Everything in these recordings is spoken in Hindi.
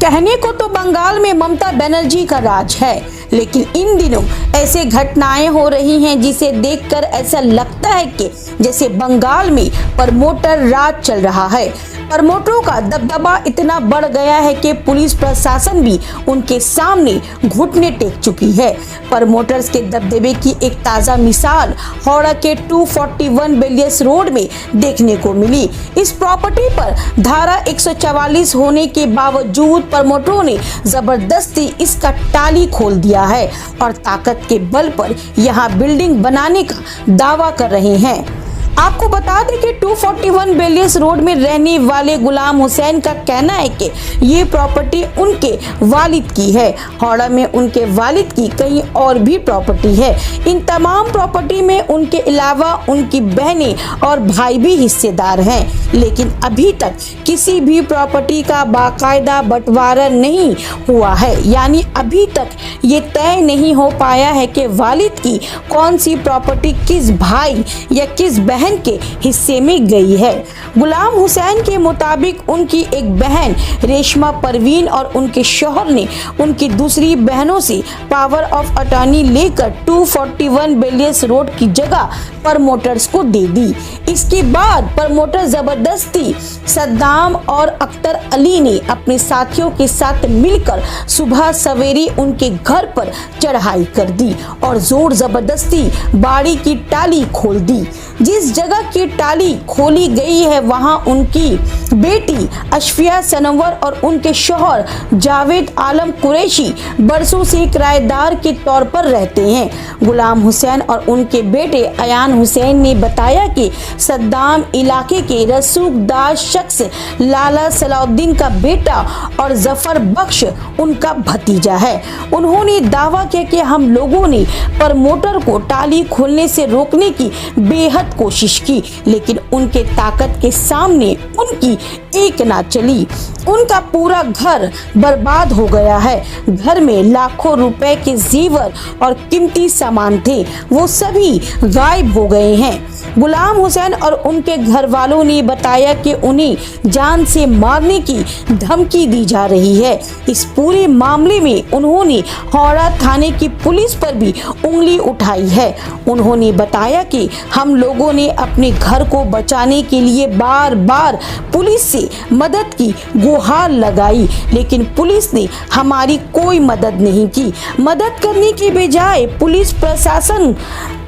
कहने को तो बंगाल में ममता बनर्जी का राज है, लेकिन इन दिनों ऐसे घटनाएं हो रही हैं जिसे देखकर ऐसा लगता है कि जैसे बंगाल में प्रमोटर राज चल रहा है। प्रमोटरों का दबदबा इतना बढ़ गया है कि पुलिस प्रशासन भी उनके सामने घुटने टेक चुकी है। प्रमोटर्स के दबदबे की एक ताज़ा मिसाल हावड़ा के 241 बेलियस रोड में देखने को मिली। इस प्रॉपर्टी पर धारा 144 होने के बावजूद प्रमोटरों ने जबरदस्ती इसका टाली खोल दिया है और ताकत के बल पर यहाँ बिल्डिंग बनाने का दावा कर रहे हैं। आपको बता दें कि 241 बेलियस रोड में रहने वाले गुलाम हुसैन का कहना है कि ये प्रॉपर्टी उनके वालिद की है। हावड़ा में उनके वालिद की कहीं और भी प्रॉपर्टी है। इन तमाम प्रॉपर्टी में उनके अलावा उनकी बहनें और भाई भी हिस्सेदार हैं, लेकिन अभी तक किसी भी प्रॉपर्टी का बाकायदा बंटवारा नहीं हुआ है। यानी अभी तक ये तय नहीं हो पाया है कि वालिद की कौन सी प्रॉपर्टी किस भाई या किस बहन के हिस्से में गई है। गुलाम हुसैन के मुताबिक उनकी एक बहन रेशमा परवीन और उनके शौहर ने उनकी दूसरी बहनों से पावर ऑफ अटॉर्नी लेकर 241 बेलियस रोड की जगह प्रमोटर्स को दे दी। इसके बाद प्रमोटर जबरदस्ती सद्दाम और अख्तर अली ने अपने साथियों के साथ मिलकर सुबह सवेरे उनके घर पर चढ़ाई कर दी और जोर जबरदस्ती बाड़ी की टाली खोल दी। जिस जगह की टाली खोली गई है वहां उनकी बेटी अशफिया सनवर और उनके शौहर जावेद आलम कुरैशी बरसों से किराएदार के तौर पर रहते हैं। गुलाम हुसैन और उनके बेटे अयान हुसैन ने बताया कि सद्दाम इलाके के रसूखदार शख्स लाला सलाउद्दीन का बेटा और जफर बख्श उनका भतीजा है। उन्होंने दावा किया कि हम लोगों ने प्रमोटर को टाली खोलने से रोकने की बेहद कोशिश की, लेकिन उनके ताकत के सामने उनकी एक ना चली। उनका पूरा घर बर्बाद हो गया है। घर में लाखों रुपए के जेवर और कीमती सामान थे, वो सभी गायब हो गए हैं। गुलाम हुसैन और उनके घर वालों ने बताया कि उन्हें जान से मारने की धमकी दी जा रही है। इस पूरे मामले में उन्होंने हावड़ा थाने की पुलिस पर भी उंगली उठाई है। उन्होंने बताया कि हम लोगों ने अपने घर को बचाने के लिए बार बार पुलिस से मदद की गुहार लगाई, लेकिन पुलिस ने हमारी कोई मदद नहीं की। मदद करने के बजाय पुलिस प्रशासन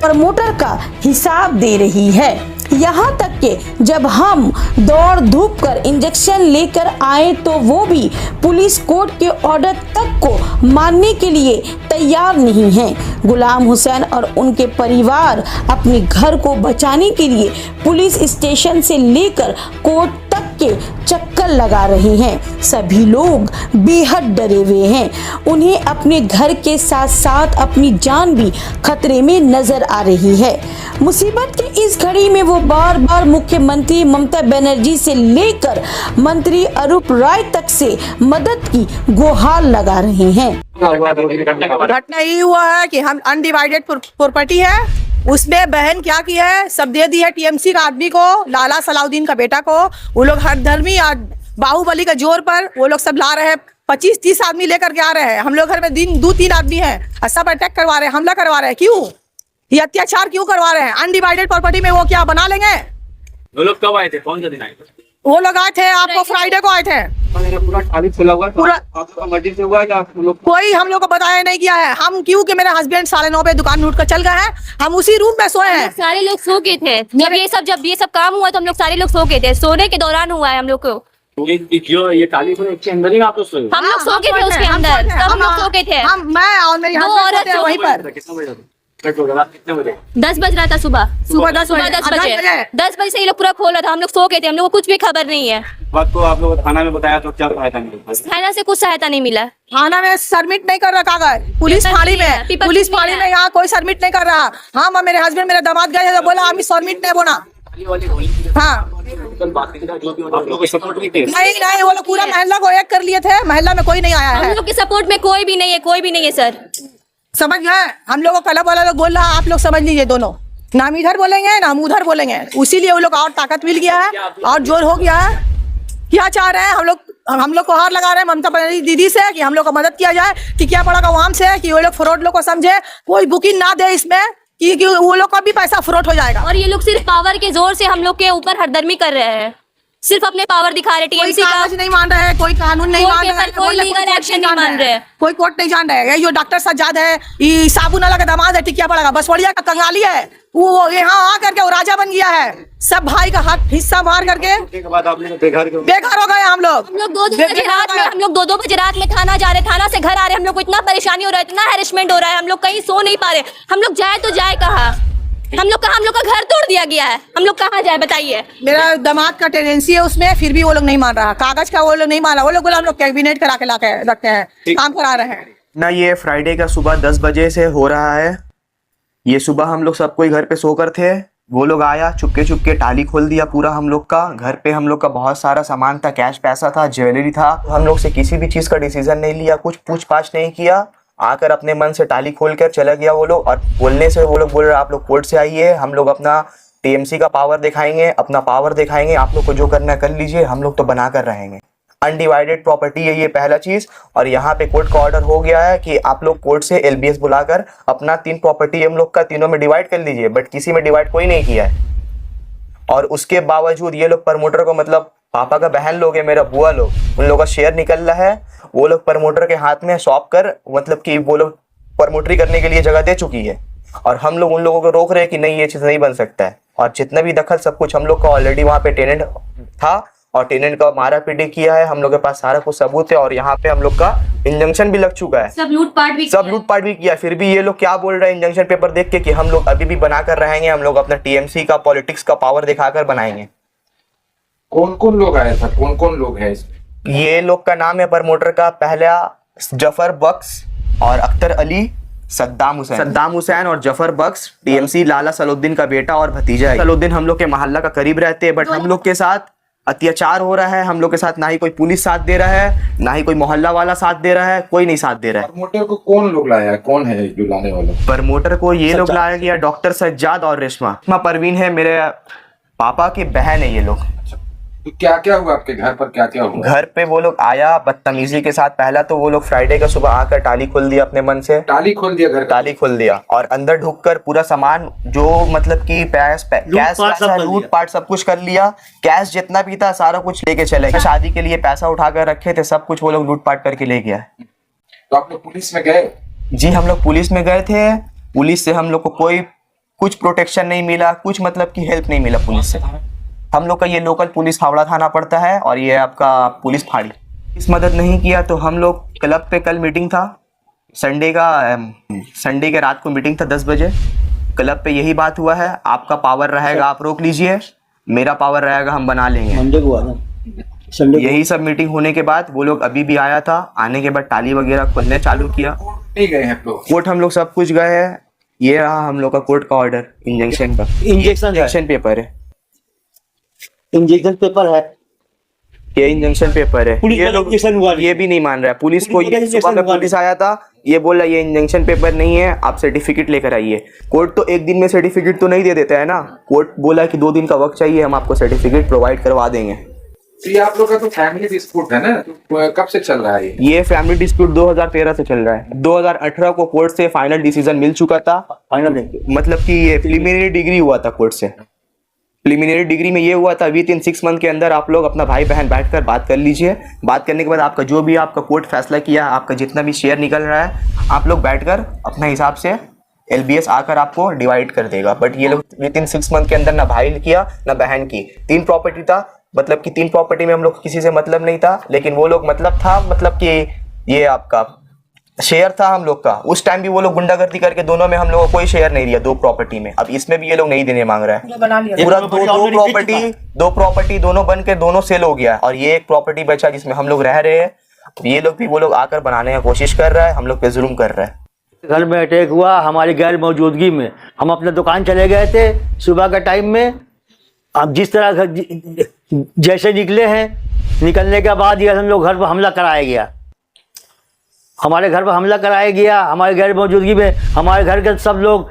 प्रमोटर का हिसाब दे रही है। यहाँ तक कि जब हम दौड़ धूप कर इंजेक्शन लेकर आए तो वो भी पुलिस कोर्ट के ऑर्डर तक को मानने के लिए तैयार नहीं है। गुलाम हुसैन और उनके परिवार अपने घर को बचाने के लिए पुलिस स्टेशन से लेकर कोर्ट तक के चक्कर लगा रहे हैं। सभी लोग बेहद डरे हुए हैं। उन्हें अपने घर के साथ साथ अपनी जान भी खतरे में नजर आ रही है। मुसीबत की इस घड़ी में वो बार बार मुख्यमंत्री ममता बनर्जी से लेकर मंत्री अरूप राय तक से मदद की गुहार लगा रहे हैं। घटना ये हुआ है कि हम अनडिवाइडेड प्रॉपर्टी है, उसमें बहन क्या की है, सब दे दी है टीएमसी का आदमी को, लाला सलाउद्दीन का बेटा को। वो लोग हर धर्मी और बाहुबली का जोर पर वो लोग सब ला रहे हैं। 25-30 आदमी लेकर के आ रहे हैं। हम लोग घर में दिन 2-3 आदमी हैं और सब अटैक करवा रहे हैं, हमला करवा रहे हैं। क्यों ये अत्याचार क्यों करवा रहे हैं? अनडिवाइडेड प्रॉपर्टी में वो क्या बना लेंगे? वो लोग कब आए थे? कौन सा दिन आए थे? वो लोग आए थे आपको फ्राइडे को आए थे। पूरा खाली खुला हुआ पूरा आपका मर्जी से हुआ या आप लोग? कोई हम लोग को बताया नहीं किया है। हम क्यों कि मेरे हस्बैंड 9:30 पे दुकान लूट कर चल गए हैं, हम उसी रूम में सोए हैं। सारे लोग सो गए थे जब ये सब काम हुआ तो हम लोग सारे लोग सो गए थे। सोने के दौरान हुआ है हम लोग को। ये टाली के अंदर ही आप लोग सोए? हम लोग सो गए थे उसके अंदर, हम लोग सो गए थे। मैं और मेरी हस्बैंड वहीं पर। कितने बजे? कितने बजे? 10 बज रहा था सुबह 10 बजे। 10 बजे से ये लोग पूरा खोला था। हम लोग सो गए थे, हम लोग को कुछ भी खबर नहीं है। बात को आप लोग थाना में बताया तो क्या सहायता मिली? थाना से कुछ सहायता नहीं मिला। थाना में सबमिट नहीं कर रहा कागज, पुलिस फाड़ी में यहाँ कोई सबमिट नहीं कर रहा। हाँ मेरे हस्बैंड मेरे दामाद गए तो बोला हम सबमिट नहीं बोला। हाँ नहीं वो लोग पूरा महिला को एक कर लिए थे। महिला में कोई नहीं आया है। हम लोग के सपोर्ट में कोई भी नहीं है, कोई भी नहीं है सर। समझ गए? हम लोग को कल वाला लोग बोल रहा, आप लोग समझ लीजिए दोनों, ना हम इधर बोलेंगे ना हम उधर बोलेंगे। उसीलिए वो लोग और ताकत मिल गया है और जोर हो गया है। क्या चाह रहे हैं हम लोग? हम लोग को हार लगा रहे हैं ममता बनर्जी दीदी से कि हम लोग को मदद किया जाए, टिकिया पड़ा का वाम से कि वो लोग फ्रॉड लोग को समझे, कोई बुकिंग ना दे इसमें कि वो लोग का भी पैसा फ्रॉड हो जाएगा। और ये लोग सिर्फ पावर के जोर से हम लोग के ऊपर हरदर्मी कर रहे हैं, सिर्फ अपने पावर दिखा रहे। कोई टीएमसी का कागज नहीं मान रहे हैं, कोई कानून नहीं कोई मान रहे पेपर, हैं, कोई लीगल एक्शन नहीं मान रहे हैं। कोई कोर्ट नहीं जान रहे हैं। ये जो डॉक्टर सज्जाद है, ये साबुन वाला का दामाद है, टिकिया पड़ा का बसवड़िया का कंगाली है, वो यहाँ आ करके वो राजा बन गया है, सब भाई का हाथ हिस्सा मार करके के बाद आप लोग बेघर बेघर हो गए हम लोग। हम लोग 2 बजे रात में, हम लोग 2 बजे रात में थाना जा रहे, थाना से घर आ रहे, हम लोग को इतना परेशानी हो रहा है, इतना हैरेसमेंट हो रहा है, हम लोग कहीं सो नहीं पा रहे। हम लोग जाए तो जाए कहाँ? हम लोग का घर तोड़ दिया गया है, हम लोग कहाँ जाए बताइए? मेरा दामाद का टेंडेंसी है उसमें, फिर भी वो लोग नहीं मान रहा, कागज का वो लोग नहीं मान रहा। वो लोग बोला हम लोग कैबिनेट करा के ला के रखते हैं, काम करा रहे हैं ना। ये फ्राइडे का सुबह 10 बजे से हो रहा है। ये सुबह हम लोग सब कोई घर पे सोकर थे, वो लोग आया चुपके चुपके, टाली खोल दिया पूरा हम लोग का। घर पे हम लोग का बहुत सारा सामान था, कैश पैसा था, ज्वेलरी था। हम लोग से किसी भी चीज़ का डिसीजन नहीं लिया, कुछ पूछ पाछ नहीं किया, आकर अपने मन से टाली खोल कर चला गया वो लोग। और बोलने से वो लोग बोल रहे आप लोग कोर्ट से आइए, हम लोग अपना टीएमसी का पावर दिखाएंगे, अपना पावर दिखाएंगे, आप लोग को जो करना है कर लीजिए, हम लोग तो बना कर रहेंगे। अनडिवाइडेड प्रॉपर्टी है ये पहला चीज़। और यहाँ पे कोर्ट का ऑर्डर हो गया है कि आप लोग कोर्ट से एलबीएस बुलाकर अपना 3 प्रॉपर्टी हम लोग का तीनों में डिवाइड कर लीजिए, बट किसी में डिवाइड कोई नहीं किया है। और उसके बावजूद ये लोग प्रमोटर को, मतलब पापा का बहन लोग है, मेरा बुआ लोग, उन लोगों का शेयर निकल रहा है, वो लोग प्रमोटर के हाथ में सौंप कर, मतलब कि वो लोग प्रमोटरी करने के लिए जगह दे चुकी है। और हम लोग उन लोगों को रोक रहे हैं कि नहीं ये चीज़ नहीं बन सकता है। और जितना भी दखल सब कुछ हम लोग का ऑलरेडी वहाँ पे टेनेंट था और टेनेंट का मारा पीटी किया है, हम लोग के पास सारा कुछ सबूत है। और यहाँ पे हम लोग का इंजंक्शन भी लग चुका है, सब लूटपाट भी किया। फिर भी ये लोग क्या बोल रहे हैं इंजंक्शन पेपर देख के कि हम लोग अभी भी बना कर रहेंगे, हम लोग अपना टीएमसी का पॉलिटिक्स का पावर दिखाकर बनाएंगे। कौन कौन लोग आए थे, कौन कौन लोग हैं इसमें? ये लोग का नाम है प्रमोटर का, पहला जफर बख्श और अख्तर अली, सद्दाम हुसैन और जफर बख्श, टीएमसी लाला सलाउद्दीन का बेटा और भतीजा है। सलाउद्दीन हम लोग के मोहल्ला का करीब रहते हैं, बट हम लोग के साथ अत्याचार हो रहा है। हम लोग के साथ ना ही कोई पुलिस साथ दे रहा है, ना ही कोई मोहल्ला वाला साथ दे रहा है, कोई नहीं साथ दे रहा है। प्रमोटर को कौन लोग लाया है, कौन है जो लाने वाला? प्रमोटर को ये लोग लाया गया, डॉक्टर सज्जाद और रेशमा परवीन है, मेरे पापा की बहन है ये लोग। तो क्या क्या हुआ आपके घर पर, क्या क्या हुआ? घर पे वो लोग आया बदतमीजी के साथ। पहला तो वो लोग फ्राइडे का सुबह आकर टाली खोल दिया अपने मन से, टाली खोल दिया, घर टाली खोल दिया और अंदर ढुककर पूरा सामान जो मतलब कि कैश लूटपाट सब कुछ कर लिया। कैश जितना भी था सारा कुछ लेके चले गए। शादी के लिए पैसा उठा कर रखे थे, सब कुछ वो लोग लूटपाट करके ले गया। तो आप लोग पुलिस में गए? जी हम लोग पुलिस में गए थे। पुलिस से हम लोग को कोई कुछ प्रोटेक्शन नहीं मिला, कुछ मतलब की हेल्प नहीं मिला पुलिस से। हम लोग का ये लोकल पुलिस हावड़ा थाना पड़ता है और ये आपका पुलिस फाड़ी। इस मदद नहीं किया तो हम लोग क्लब पे, कल मीटिंग था संडे के रात को मीटिंग था 10 बजे। क्लब पे यही बात हुआ है, आपका पावर रहेगा आप रोक लीजिए, मेरा पावर रहेगा हम बना लेंगे। मंडे को आना, संडे यही सब मीटिंग होने के बाद वो लोग अभी भी आया था, आने के बाद टाली वगैरह खोलने चालू किया। नहीं गए हैं लोग? कोर्ट हम लोग सब कुछ गए हैं। ये रहा हम लोग का कोर्ट का ऑर्डर, इंजेक्शन का, इंजेक्शन पेपर है, इंजेक्शन पेपर है, ये इंजेक्शन पेपर है। पुलिस ये वाला लोग इंजेक्शन हुआ नहीं। ये भी नहीं मान रहा है पुलिस को। पुलिस वाला ये इंजेक्शन सुबह में हुआ पुलिस आया था, ये बोला ये इंजेक्शन पेपर नहीं है, आप सर्टिफिकेट लेकर आइए। कोर्ट तो एक दिन में सर्टिफिकेट तो नहीं दे देता है ना, कोर्ट बोला कि 2 दिन का वक्त चाहिए, हम आपको सर्टिफिकेट प्रोवाइड करवा देंगे। तो ये आप लोग का तो फैमिली डिस्प्यूट है ना, तो कब से चल रहा है ये फैमिली डिस्प्यूट 2013 से चल रहा है। 2018 को कोर्ट से फाइनल डिसीजन मिल चुका था। फाइनल मतलब कि ये प्रिलिमिनरी डिग्री हुआ था कोर्ट से। प्रिलिमिनरी डिग्री में ये हुआ था विद 6 मंथ के अंदर आप लोग अपना भाई बहन बैठकर बात कर लीजिए। बात करने के बाद आपका जो भी आपका कोर्ट फैसला किया, आपका जितना भी शेयर निकल रहा है, आप लोग बैठकर अपने हिसाब से एलबीएस आकर आपको डिवाइड कर देगा। बट ये लोग विद 6 मंथ के अंदर ना भाई किया ना बहन की। 3 प्रॉपर्टी था, मतलब कि 3 प्रॉपर्टी में हम लोग किसी से मतलब नहीं था, लेकिन वो लोग मतलब था, मतलब कि ये आपका शेयर था हम लोग का। उस टाइम भी वो लोग गुंडागर्दी करके दोनों में हम लोगों को कोई शेयर नहीं दिया 2 प्रॉपर्टी में। अब इसमें भी ये लोग नहीं देने मांग रहा है। पूरा दो प्रॉपर्टी दोनों बन के दोनों सेल हो गया और ये एक प्रॉपर्टी बचा जिसमें हम लोग रह रहे हैं। ये लोग भी वो लोग आकर बनाने की कोशिश कर रहा है, हम लोग पे जुल्म कर रहा है। घर में अटैक हुआ हमारी गैर मौजूदगी में। हम अपने दुकान चले गए थे सुबह का टाइम में। अब जिस तरह जैसे निकले हैं, निकलने के बाद ये हम लोग घर पर हमला कराया गया, हमारे घर पर हमला कराया गया। हमारे गैर मौजूदगी में हमारे घर के सब लोग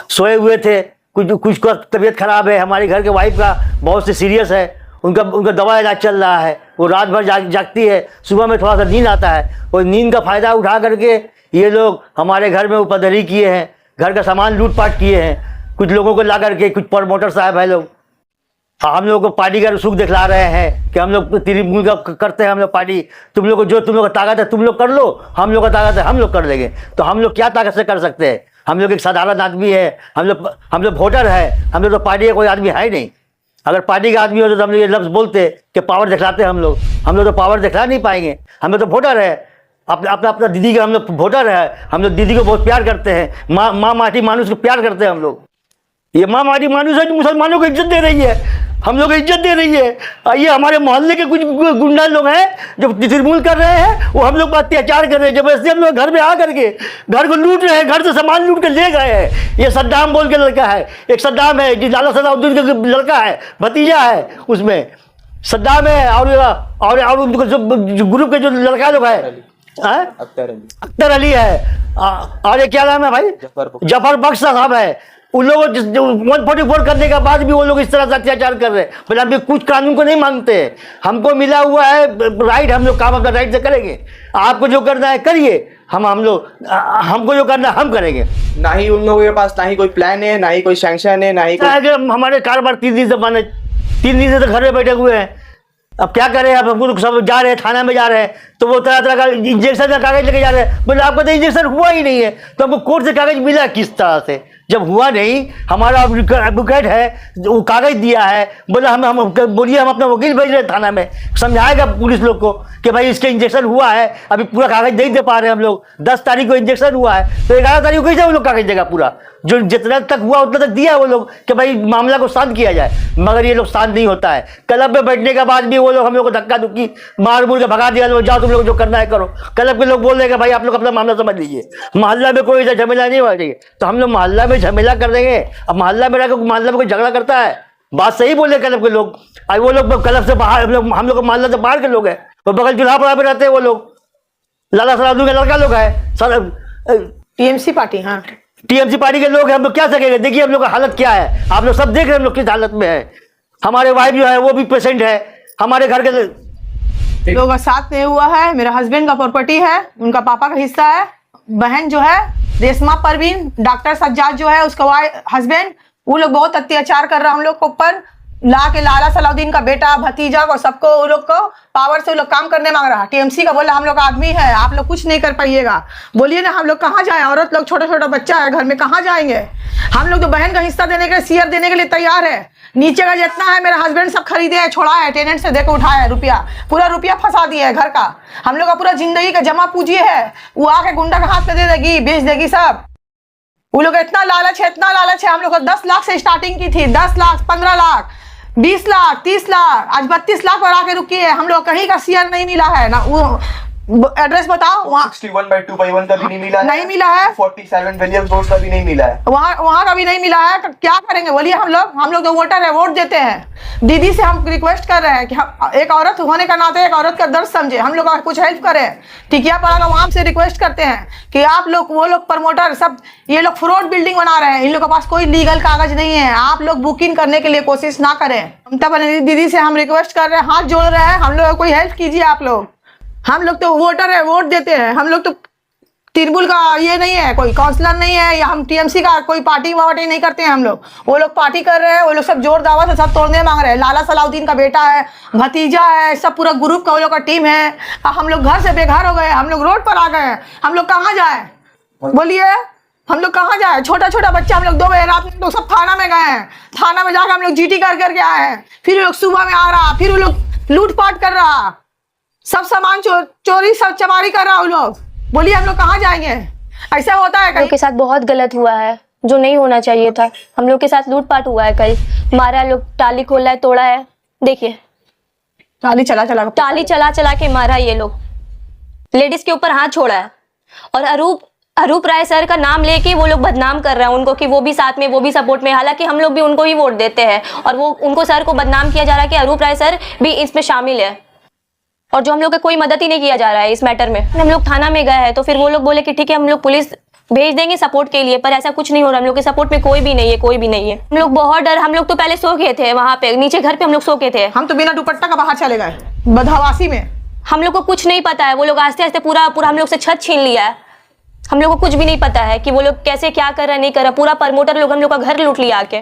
सोए हुए थे। कुछ का तबीयत खराब है, हमारे घर के वाइफ का बहुत से सीरियस है, उनका उनका दवा इलाज चल रहा है, वो रात भर जागती है, सुबह में थोड़ा सा नींद आता है, और नींद का फ़ायदा उठा करके ये लोग हमारे घर में उपद्रवी किए हैं, घर का सामान लूटपाट किए हैं, कुछ लोगों को ला करके, कुछ प्रमोटर साहब है लोग हम लोग को पार्टी का सुख दिखला रहे हैं कि हम लोग तृणमूल का करते हैं, हम लोग पार्टी, तुम लोग को जो तुम लोग का ताकत है तुम लोग कर लो, हम लोग का ताकत है हम लोग कर लेंगे। तो हम लोग क्या ताकत से कर सकते हैं? हम लोग एक साधारण आदमी है, हम लोग वोटर है, हम लोग तो पार्टी का कोई आदमी है ही नहीं। अगर पार्टी का आदमी होता तो हम लोग ये लफ्ज़ बोलते कि पावर दिखलाते हम लोग तो पावर दिखला नहीं पाएंगे। हम लोग तो वोटर है, अपना दीदी का हम लोग वोटर है, हम लोग दीदी को बहुत प्यार करते हैं, माँ माटी मानुष को प्यार करते हैं हम लोग। ये माँ माटी मानुष है जो मुसलमानों को इज्जत दे रही है, हम लोग को इज्जत दे रही है। ये हमारे मोहल्ले के कुछ गुंडा लोग हैं जो तृणमूल कर रहे हैं, वो हम लोग पर अत्याचार कर रहे हैं, जबरदस्ती हम लोग घर में आ करके घर को लूट रहे हैं, घर से सामान लूट कर ले गए हैं। ये सद्दाम बोल के लड़का है, एक सद्दाम है जो लाला सलाउद्दीन का लड़का है, भतीजा है, उसमें सद्दाम है और उनको जो ग्रुप के जो लड़का लोग है अख्तर अली है, और ये क्या नाम है भाई, जफर बख्श साहब है। उन लोगों 144 करने के बाद भी वो लोग इस तरह से अत्याचार कर रहे हैं। मतलब हम कुछ कानून को नहीं मांगते, हमको मिला हुआ है राइट, हम लोग काम अपना राइट से करेंगे। आपको जो करना है करिए, हमको जो करना है हम करेंगे। ना ही उन लोगों के पास ना ही कोई प्लान है, ना ही कोई सैंक्शन है, ना ही हमारे कारोबार 3 दिन से बने, 3 दिन से तो घर में बैठे हुए हैं। अब क्या करें? अब हमको तो सब जा रहे हैं, थाना में जा रहे हैं, तो वो तरह तरह का इंजेक्शन का कागज लेके जा रहे हैं। बोले आपका तो इंजेक्शन हुआ ही नहीं है, तो हमको कोर्ट से कागज मिला किस तरह से? जब हुआ नहीं, हमारा एडवोकेट है वो कागज दिया है, बोला हम बोलिए हम अपना वकील भेज रहे थाना में, समझाएगा पुलिस लोग को कि भाई इसके इंजेक्शन हुआ है, अभी पूरा कागज नहीं दे पा रहे हम लोग। 10 तारीख को इंजेक्शन हुआ है, तो 11 तारीख को कैसे वो लोग कागज देगा पूरा? जो जितना तक हुआ उतना तक दिया वो लोग कि भाई मामला को शांत किया जाए, मगर ये लोग शांत नहीं होता है। क्लब में बैठने के बाद भी वो लोग हम लोग को धक्का धुक्की मार मुर के भगा दिया, जाओ तुम लोग जो करना है करो। क्लब के लोग बोल रहे हैं भाई आप लोग अपना मामला समझ लीजिए, मोहल्ला में कोई झमेला नहीं हो चाहिए, तो हम लोग मोहल्ला में झमेला कर देंगे। अब मोहल्ला में रहकर मोहल्ला में कोई झगड़ा करता है, बात सही बोले क्लब के लोग। अब वो लोग क्लब से बाहर, हम लोग मोहल्ला से बाहर के लोग हैं, वो बगल चूल्हा पड़ा पे रहते हैं, वो लोग लाला सलाउद्दीन का लड़का लोग है, टीएमसी पार्टी, हाँ टीएमसी पार्टी के लोग हैं। हम लोग क्या सकेंगे? देखिए हम लोग का हालत क्या है, आप लोग सब देख रहे हैं हम लोग किस हालत में है। हमारे वाइफ जो है वो भी पेशेंट है, हमारे घर के लोग साथ में हुआ है। मेरा हस्बैंड का प्रॉपर्टी है, उनका पापा का हिस्सा है। बहन जो है रेशमा परवीन, डॉक्टर सज्जाद जो है उसका हस्बैंड, वो लोग बहुत अत्याचार कर रहा है हम लोग के ऊपर, ला के लाला सलाउद्दीन का बेटा भतीजा को सबको वो लोग को पावर से वो लोग काम करने मांग रहा है। टीएमसी का बोला हम लोग आदमी है, आप लोग कुछ नहीं कर पाइएगा। बोलिए ना हम लोग कहाँ जाए? औरत लोग, छोटा छोटा बच्चा है घर में, कहाँ जाएंगे? हम लोग तो बहन का हिस्सा देने के लिए, शेयर देने के लिए तैयार है। नीचे का जितना है मेरा हस्बैंड सब खरीदे है, छोड़ा है, टेनेंट से देकर उठाया है रुपया, पूरा रुपया फंसा दिया है घर का। हम लोग का पूरा जिंदगी का जमा पूंजी है, वो आके गुंडा का हाथ में दे देगी, बेच देगी सब। वो लोग इतना लालच है, इतना लालच है। हम लोग को 10 लाख से स्टार्टिंग की थी, 10 लाख, 15 लाख, 20 लाख, 30 लाख, आज 32 लाख पर आके रुकी है। हम लोग कहीं का शेयर नहीं मिला है ना। वो एड्रेस बताओ वहाँ। 61/2/1 का भी नहीं मिला है, नहीं मिला है। 47 विलियम्स रोड का भी नहीं मिला है, वहाँ का भी नहीं मिला है। क्या करेंगे बोलिए? हम लोग तो वोटर है, वोट देते हैं। दीदी से हम रिक्वेस्ट कर रहे हैं कि हम एक औरत होने का नाते एक औरत का दर्द समझे, हम लोग कुछ हेल्प करें। टिकिया पड़ा का वहाँ से रिक्वेस्ट करते हैं कि आप लोग, वो लोग प्रमोटर सब, ये लोग फ्रॉड बिल्डिंग बना रहे हैं, इन लोग के पास कोई लीगल कागज नहीं है। आप लोग बुकिंग करने के लिए कोशिश ना करें। ममता बनर्जी दीदी से हम रिक्वेस्ट कर रहे हैं, हाथ जोड़ रहे हैं, हम लोग कोई हेल्प कीजिए आप लोग। हम लोग तो वोटर है, वोट देते हैं। हम लोग तो तृणमूल का ये नहीं है, कोई काउंसलर नहीं है, या हम टीएमसी का कोई पार्टी वार्टी नहीं करते हैं हम लोग। वो लोग पार्टी कर रहे हैं, वो लोग सब जोर दावत से सब तोड़ने मांग रहे हैं। लाला सलाउद्दीन का बेटा है, भतीजा है, सब पूरा ग्रुप का वो लोग का टीम है। हम लोग घर से बेघर हो गए, हम लोग रोड पर आ गए हैं। हम लोग कहाँ जाए बोलिए? हम लोग कहाँ जाए? छोटा छोटा बच्चा, हम लोग 2 बजे रात में लोग सब थाना में गए हैं। थाना में जाकर हम लोग जीटी कर करके आए हैं। फिर वो लोग सुबह में आ रहा, फिर वो लोग लूटपाट कर रहा, सब सामान चोरी सब चमारी कर रहा। वो लोग बोलिए हम लोग कहाँ जाएंगे? ऐसा होता है? हम लोग के साथ बहुत गलत हुआ है, जो नहीं होना चाहिए था। हम लोग के साथ लूटपाट हुआ है, कल मारा लोग, टाली खोला है, तोड़ा है। देखिए टाली चला चला के मारा ये लोग, लेडीज के ऊपर हाथ छोड़ा है। और अरूप राय सर का नाम लेके वो लोग बदनाम कर रहे हैं उनको कि वो भी साथ में, वो भी सपोर्ट में। हालांकि हम लोग भी उनको ही वोट देते हैं, और वो उनको सर को बदनाम किया जा रहा है कि अरूप राय सर भी इसमें शामिल है, और जो हम लोग का कोई मदद ही नहीं किया जा रहा है इस मैटर में। हम लोग थाना में गए हैं, तो फिर वो लोग बोले कि ठीक है हम लोग पुलिस भेज देंगे सपोर्ट के लिए, पर ऐसा कुछ नहीं हो रहा। हम लोग के सपोर्ट में कोई भी नहीं है, कोई भी नहीं है। हम लोग बहुत डर, हम लोग तो पहले सो गए थे वहाँ पे नीचे घर पे, हम लोग सो गए थे। हम तो बिना दुपट्टा का बाहर चले गए बदहवासी में। हम लोग को कुछ नहीं पता है, वो लोग आस्ते आस्ते पूरा हम लोग से छत छीन लिया है। हम लोग को कुछ भी नहीं पता है कि वो लोग कैसे क्या कर रहा है नहीं कर रहा। पूरा प्रमोटर लोग हम लोग का घर लूट लिया आके।